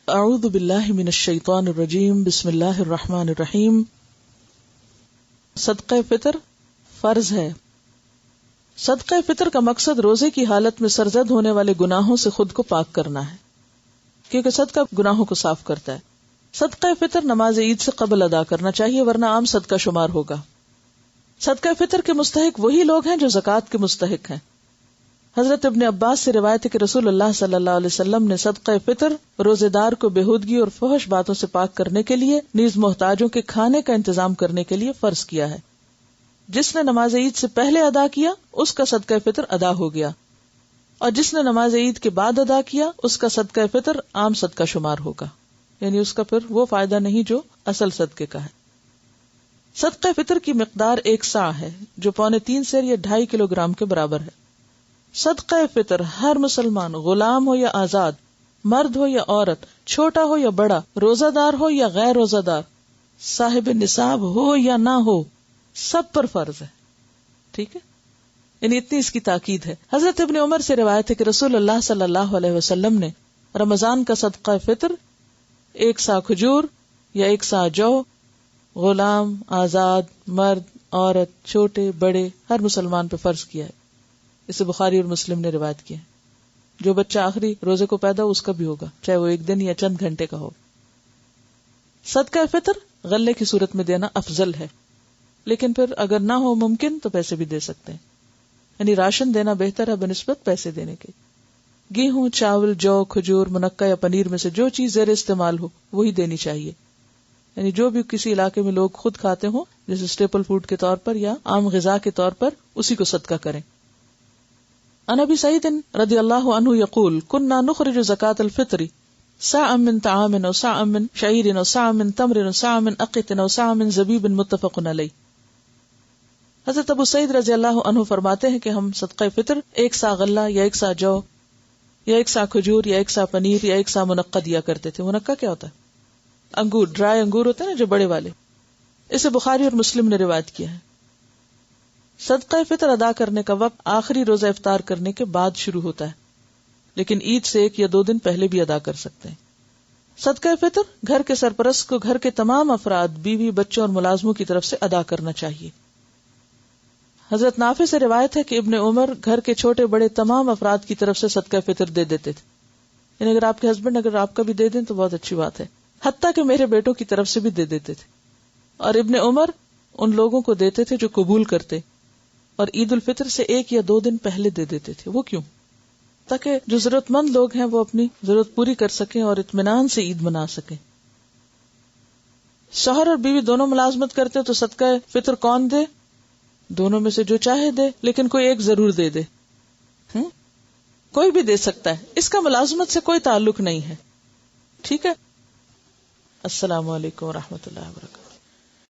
اعوذ باللہ من الشیطان الرجیم بسم اللہ الرحمن الرحیم. صدقہ فطر فرض ہے. صدقہ فطر کا مقصد روزے کی حالت میں سرزد ہونے والے گناہوں سے خود کو پاک کرنا ہے، کیونکہ صدقہ گناہوں کو صاف کرتا ہے. صدقہ فطر نماز عید سے قبل ادا کرنا چاہیے، ورنہ عام صدقہ شمار ہوگا. صدقہ فطر کے مستحق وہی لوگ ہیں جو زکوٰۃ کے مستحق ہیں. حضرت ابن عباس سے روایت ہے کہ رسول اللہ صلی اللہ علیہ وسلم نے صدقہ فطر روزے دار کو بےہودگی اور فحش باتوں سے پاک کرنے کے لیے نیز محتاجوں کے کھانے کا انتظام کرنے کے لیے فرض کیا ہے. جس نے نماز عید سے پہلے ادا کیا اس کا صدقہ فطر ادا ہو گیا، اور جس نے نماز عید کے بعد ادا کیا اس کا صدقہ فطر عام صدقہ شمار ہوگا، یعنی اس کا پھر وہ فائدہ نہیں جو اصل صدقے کا ہے. صدقہ فطر کی مقدار 1 صاع ہے، جو 3.25 سیر یا 2.5 کلو گرام کے برابر ہے. صدقہ فطر ہر مسلمان، غلام ہو یا آزاد، مرد ہو یا عورت، چھوٹا ہو یا بڑا، روزہ دار ہو یا غیر روزہ دار، صاحب نصاب ہو یا نہ ہو، سب پر فرض ہے. ٹھیک ہے، یعنی اتنی اس کی تاکید ہے. حضرت ابن عمر سے روایت ہے کہ رسول اللہ صلی اللہ علیہ وسلم نے رمضان کا صدقہ فطر 1 صاع کھجور یا 1 صاع جو، غلام، آزاد، مرد، عورت، چھوٹے بڑے ہر مسلمان پہ فرض کیا ہے. اسے بخاری اور مسلم نے روایت کیا ہے. جو بچہ آخری روزے کو پیدا ہو اس کا بھی ہوگا، چاہے وہ 1 دن یا چند گھنٹے کا ہو. صدقہ فطر غلے کی صورت میں دینا افضل ہے، لیکن پھر اگر نہ ہو ممکن تو پیسے بھی دے سکتے ہیں، یعنی راشن دینا بہتر ہے بنسبت پیسے دینے کے. گیہوں، چاول، جو، کھجور، منقع یا پنیر میں سے جو چیز زیر استعمال ہو وہی دینی چاہیے، یعنی جو بھی کسی علاقے میں لوگ خود کھاتے ہوں جیسے اسٹیپل فوڈ کے طور پر یا عام غذا کے طور پر، اسی کو صدقہ کریں. عن ابی سعید رضی اللہ عنہ یقول كنا نخرج زکاة الفطر صاعا من طعام و صاعا من شعیر و صاعا من تمر و صاعا من اقط و صاعا من زبیب متفق علیہ. حضرت ابو سعید رضی اللہ عنہ فرماتے ہیں کہ ہم صدقہ فطر 1 صاع غلہ یا 1 صاع جو یا 1 صاع کھجور یا 1 صاع پنیر یا 1 صاع منقع دیا کرتے تھے. منقع کیا ہوتا ہے؟ انگور، ڈرائی انگور ہوتے ہیں نا جو بڑے والے. اسے بخاری اور مسلم نے روایت کیا ہے. صدقہ فطر ادا کرنے کا وقت آخری روزہ افطار کرنے کے بعد شروع ہوتا ہے، لیکن عید سے 1 یا 2 دن پہلے بھی ادا کر سکتے ہیں. صدقہ فطر گھر کے سرپرست کو گھر کے تمام افراد، بیوی، بچوں اور ملازموں کی طرف سے ادا کرنا چاہیے. حضرت نافع سے روایت ہے کہ ابن عمر گھر کے چھوٹے بڑے تمام افراد کی طرف سے صدقہ فطر دے دیتے تھے، یعنی اگر آپ کے ہسبینڈ اگر آپ کا بھی دے دیں تو بہت اچھی بات ہے، حتیٰ کہ میرے بیٹوں کی طرف سے بھی دے دیتے تھے. اور ابن عمر ان لوگوں کو دیتے تھے جو قبول کرتے، اور عید الفطر سے 1 یا 2 دن پہلے دے دیتے تھے. وہ کیوں؟ تاکہ جو ضرورت مند لوگ ہیں وہ اپنی ضرورت پوری کر سکیں اور اطمینان سے عید منا سکیں. شوہر اور بیوی دونوں ملازمت کرتے تو صدقہ فطر کون دے؟ دونوں میں سے جو چاہے دے، لیکن کوئی ایک ضرور دے دے. کوئی بھی دے سکتا ہے، اس کا ملازمت سے کوئی تعلق نہیں ہے. ٹھیک ہے. السلام علیکم ورحمۃ اللہ وبرکاتہ.